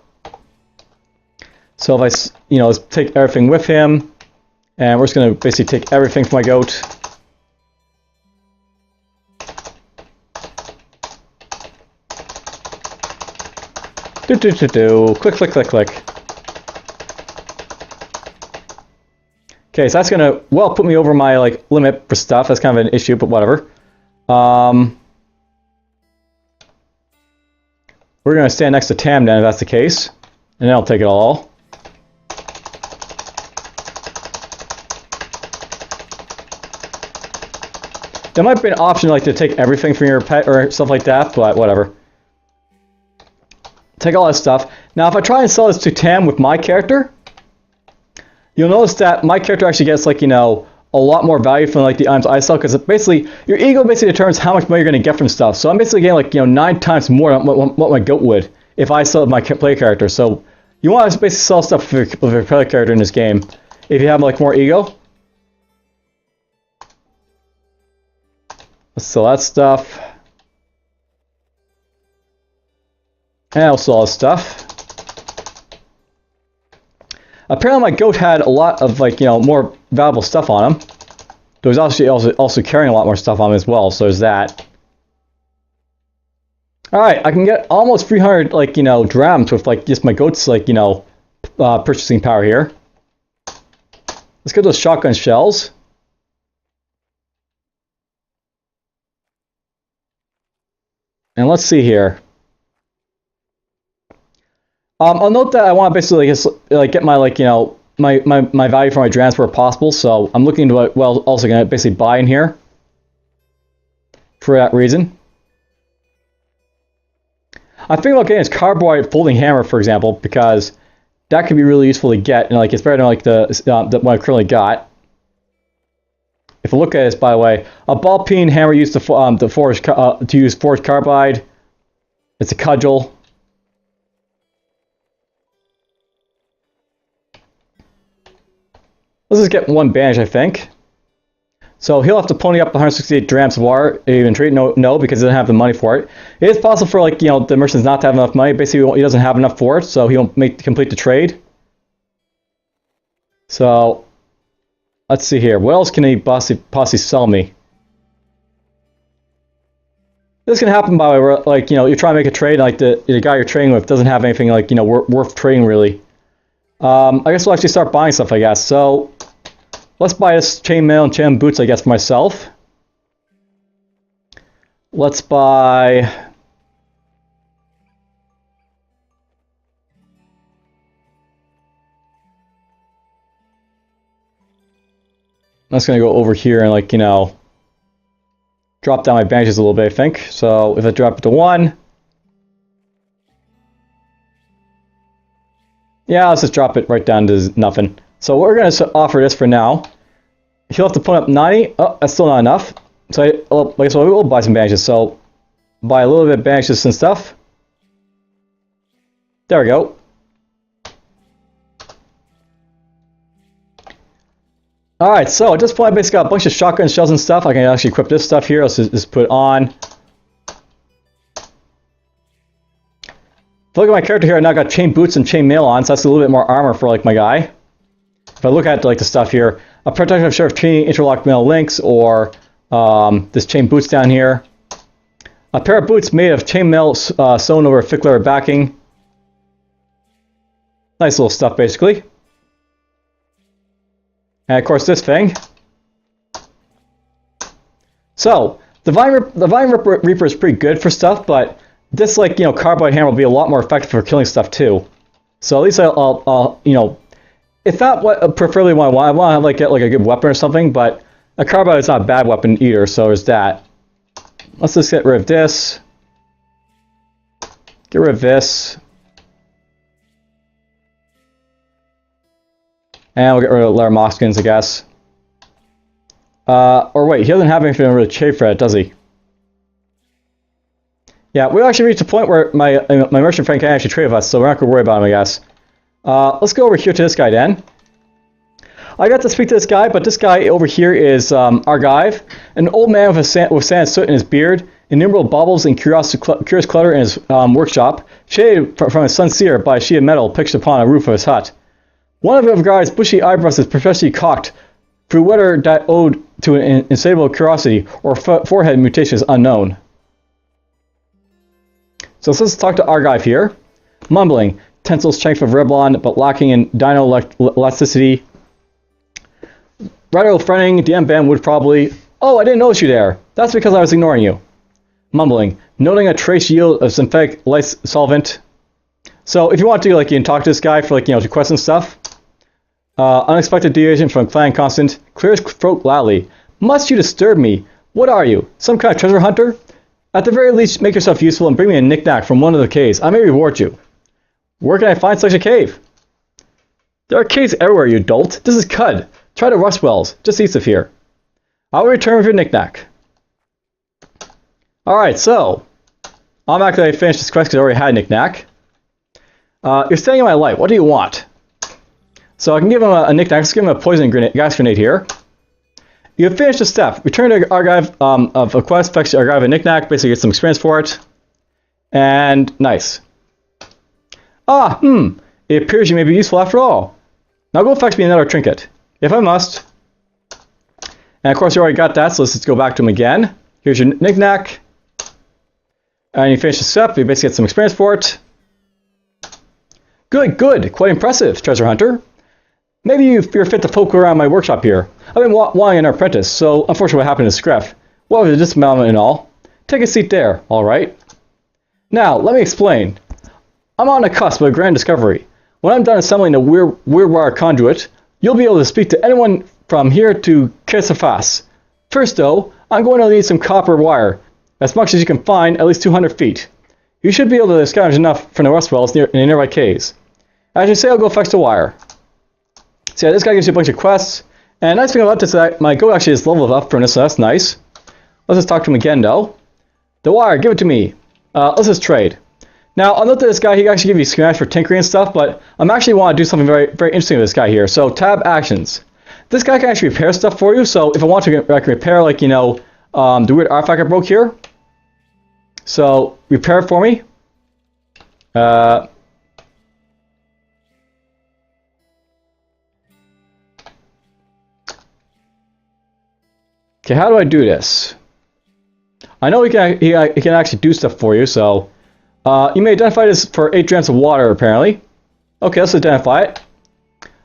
A: So if I, you know, let's take everything with him, and we're just going to basically take everything from my goat. Click, click, click, click. Okay, so that's gonna, well, put me over my, like, limit for stuff. That's kind of an issue, but whatever. We're gonna stand next to Tam then, if that's the case. And then I'll take it all. There might be an option, like, to take everything from your pet or stuff like that, but whatever. Take all that stuff. Now, if I try and sell this to Tam with my character, you'll notice that my character actually gets, like, you know, a lot more value from, like, the items I sell, because basically, your ego basically determines how much money you're going to get from stuff. So I'm basically getting, like, you know, 9 times more than what my goat would if I sold my play character. So you want to basically sell stuff with your play character in this game. if you have like more ego. Let's sell that stuff. And I'll sell all this stuff. Apparently my goat had a lot of like, you know, more valuable stuff on him. There was also carrying a lot more stuff on him as well, so there's that. Alright, I can get almost 300, like, you know, drams with, like, just my goat's, like, you know, purchasing power here. Let's get those shotgun shells. And let's see here. I'll note that I want to basically just, like, get my, like, you know, my value for my drams where possible, so I'm looking to, well, also going to basically buy in here. For that reason. I'm thinking about getting this cardboard folding hammer, for example, because that could be really useful to get, and like it's better than like the what I've currently got. If we look at this, by the way, a ball peen hammer used to use forged carbide. It's a cudgel. Let's just get one bandage, I think. So he'll have to pony up 168 drams of water. Even trade? No, because he doesn't have the money for it. It is possible for, like, you know, the merchants not to have enough money. Basically, he doesn't have enough for it, so he won't complete the trade. So let's see here. What else can he possibly sell me? This can happen by, like, you know, you're trying to make a trade, like the guy you're trading with doesn't have anything, like, you know, worth trading really. I guess we'll actually start buying stuff, I guess. So let's buy this chainmail and chain boots, I guess, for myself. Let's buy... I'm just going to go over here and, like, you know, drop down my bandages a little bit, I think. So if I drop it to 1... Yeah, let's just drop it right down to nothing. So we're going to offer this for now. He'll have to put up 90. Oh, that's still not enough. So I guess we'll buy some bandages. So buy a little bit of bandages and stuff. There we go. Alright, so at this point I basically got a bunch of shotgun shells and stuff. I can actually equip this stuff here. Let's just put it on. If I look at my character here, I now got chain boots and chain mail on, so that's a little bit more armor for, like, my guy. If I look at, like, the stuff here, a protective shirt of chain interlock mail links, or this chain boots down here. A pair of boots made of chain mail sewn over a thick leather backing. Nice little stuff, basically. And of course, this thing. So the Vine Reaper is pretty good for stuff, but this, like, you know, carbide hammer will be a lot more effective for killing stuff too. So at least I'll you know, it's not what preferably what I want. I want to like get like a good weapon or something, but a carbide is not a bad weapon either. So there's that. Let's just get rid of this. Get rid of this. And we'll get rid of leather moccasins, I guess. Or wait, he doesn't have anything to really trade for that, does he? Yeah, we actually reached a point where my merchant friend can actually trade with us, so we're not going to worry about him, I guess. Let's go over here to this guy then. I got to speak to this guy, but this guy over here is Argive, an old man with sand and soot in his beard, innumerable baubles and curious clutter in his workshop, shaded from his sun seer by a sheet of metal pitched upon a roof of his hut. One of Argive's bushy eyebrows is professionally cocked, through whether that owed to an insatiable curiosity or forehead mutation is unknown. So let's talk to Argive here. Mumbling, tensile strength of Reblon, but lacking in dino elasticity. Rather fronting, DM Ben would probably... Oh, I didn't notice you there. That's because I was ignoring you. Mumbling, noting a trace yield of synthetic lice solvent. So if you want to, like, you can talk to this guy for, like, you know, to question stuff. Unexpected deviation from clan constant. Clears throat loudly. Must you disturb me? What are you? Some kind of treasure hunter? At the very least, make yourself useful and bring me a knick-knack from one of the caves. I may reward you. Where can I find such a cave? There are caves everywhere, you dolt. This is Cud. Try to Rustwells, just east of here. I will return with your knick-knack. Alright, so I'm not going to finish this quest because I already had a knick-knack. You're staying in my light. What do you want? So I can give him a nickname. Let's give him a poison gas grenade here. You have finished the step. Return to Archive of a quest, fetch Archive a knickknack, basically get some experience for it. And nice. It appears you may be useful after all. Now go fetch me another trinket, if I must. And of course you already got that, so let's just go back to him again. Here's your knickknack. And you finish the step, you basically get some experience for it. Good, good, quite impressive, treasure hunter. Maybe you're fit to poke around my workshop here. I've been wanting an apprentice, so unfortunately what happened to Screff. What was the dismount and all? Take a seat there, alright? Now, let me explain. I'm on the cusp of a grand discovery. When I'm done assembling the weird wire conduit, you'll be able to speak to anyone from here to Kesafas. First though, I'm going to need some copper wire, as much as you can find, at least 200 feet. You should be able to scavenge enough from the rust wells in the nearby caves. As you say, I'll go fetch the wire. So yeah, this guy gives you a bunch of quests. And nice thing about this is that my goat actually is leveled up for this, so that's nice. Let's just talk to him again though. The wire, give it to me. Let's just trade. Now, I'll note that this guy, he actually gives you schematics for tinkering and stuff, but I'm actually want to do something very, very interesting with this guy here. So, tab actions. This guy can actually repair stuff for you, so if I want to, I can repair, like, you know, the weird artifact I broke here. So, repair it for me. Okay, how do I do this? I know he can actually do stuff for you, so... you may identify this for 8 drams of water, apparently. Okay, let's identify it.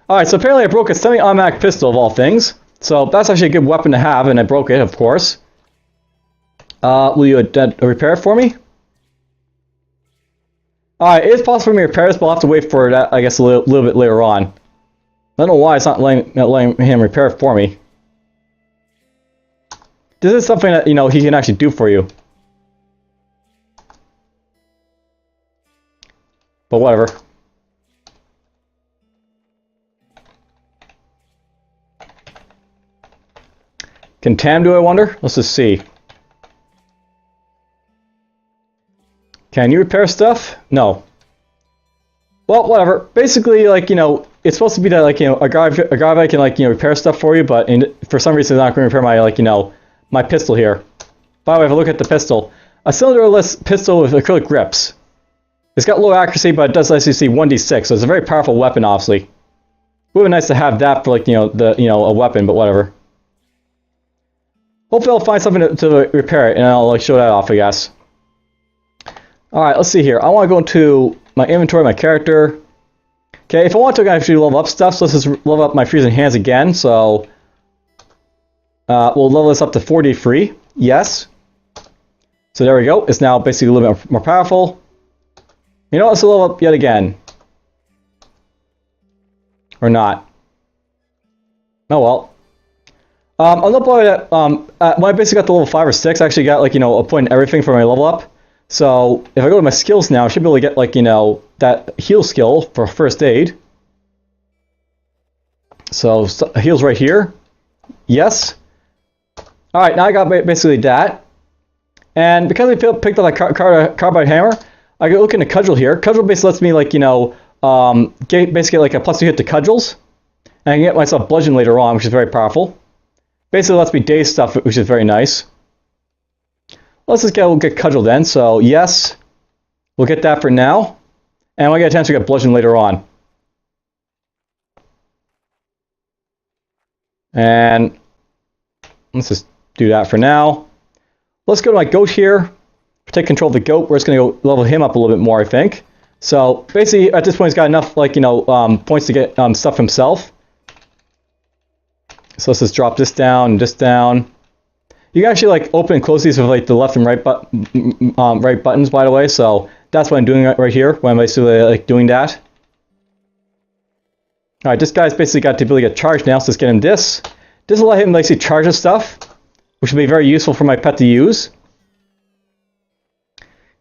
A: Alright, so apparently I broke a semi-automatic pistol, of all things. So that's actually a good weapon to have, and I broke it, of course. Will you repair it for me? Alright, it is possible for me to repair this, but I'll have to wait for that, I guess, a little bit later on. I don't know why it's not letting him repair it for me. This is something that, you know, he can actually do for you. But whatever. Can Tam do, I wonder? Let's just see. Can you repair stuff? No. Well, whatever. Basically, like, you know, it's supposed to be that, like, you know, a guy can, like, you know, repair stuff for you, but for some reason it's not going to repair my, like, you know, my pistol here. By the way, if I look at the pistol, a cylinderless pistol with acrylic grips. It's got low accuracy, but it does let you see 1d6, so it's a very powerful weapon, obviously. It would be nice to have that for, like, you know, a weapon, but whatever. Hopefully I'll find something to repair it, and I'll, like, show that off, I guess. Alright, let's see here. I want to go into my inventory, my character. Okay, if I want to, I can actually level up stuff, so let's just level up my freezing hands again, so... we'll level this up to 4D free. Yes. So there we go. It's now basically a little bit more powerful. You know what? Let's level up yet again. Or not. Oh well. I'll not play that. When I basically got to level 5 or 6, I actually got, like, you know, a point in everything for my level up. So if I go to my skills now, I should be able to get, like, you know, that heal skill for first aid. So heals right here. Yes. Alright, now I got basically that. And because I picked up that carbide hammer, I can look into cudgel here. Cudgel basically lets me, like, you know, get basically like a +2 hit to cudgels. And I can get myself bludgeon later on, which is very powerful. Basically lets me daze stuff, which is very nice. Let's just get cudgel then. So yes, we'll get that for now. And when I get a chance to get bludgeon later on. And let's just do that for now. Let's go to my goat here. Take control of the goat. We're just going to go level him up a little bit more, I think. So basically, at this point, he's got enough, like, you know, points to get stuff himself. So let's just drop this down and this down. You can actually, like, open and close these with, like, the left and right right buttons, by the way. So that's what I'm doing right here when I'm basically, like, doing that. All right, this guy's basically got the ability to get charged now. So let's get him this. This will let him basically charge his stuff, which will be very useful for my pet to use.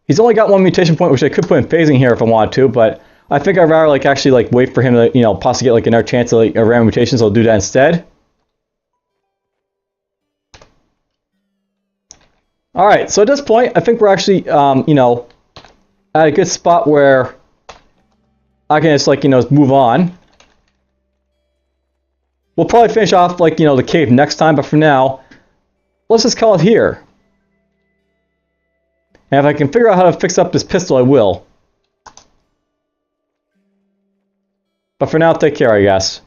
A: He's only got 1 mutation point, which I could put in phasing here if I wanted to, but I think I'd rather, like, actually, like, wait for him to, you know, possibly get, like, another chance at, like, a random mutation, so I'll do that instead. Alright, so at this point, I think we're actually, you know, at a good spot where I can just, like, you know, move on. We'll probably finish off, like, you know, the cave next time, but for now, let's just call it here. And if I can figure out how to fix up this pistol, I will. But for now, take care, I guess.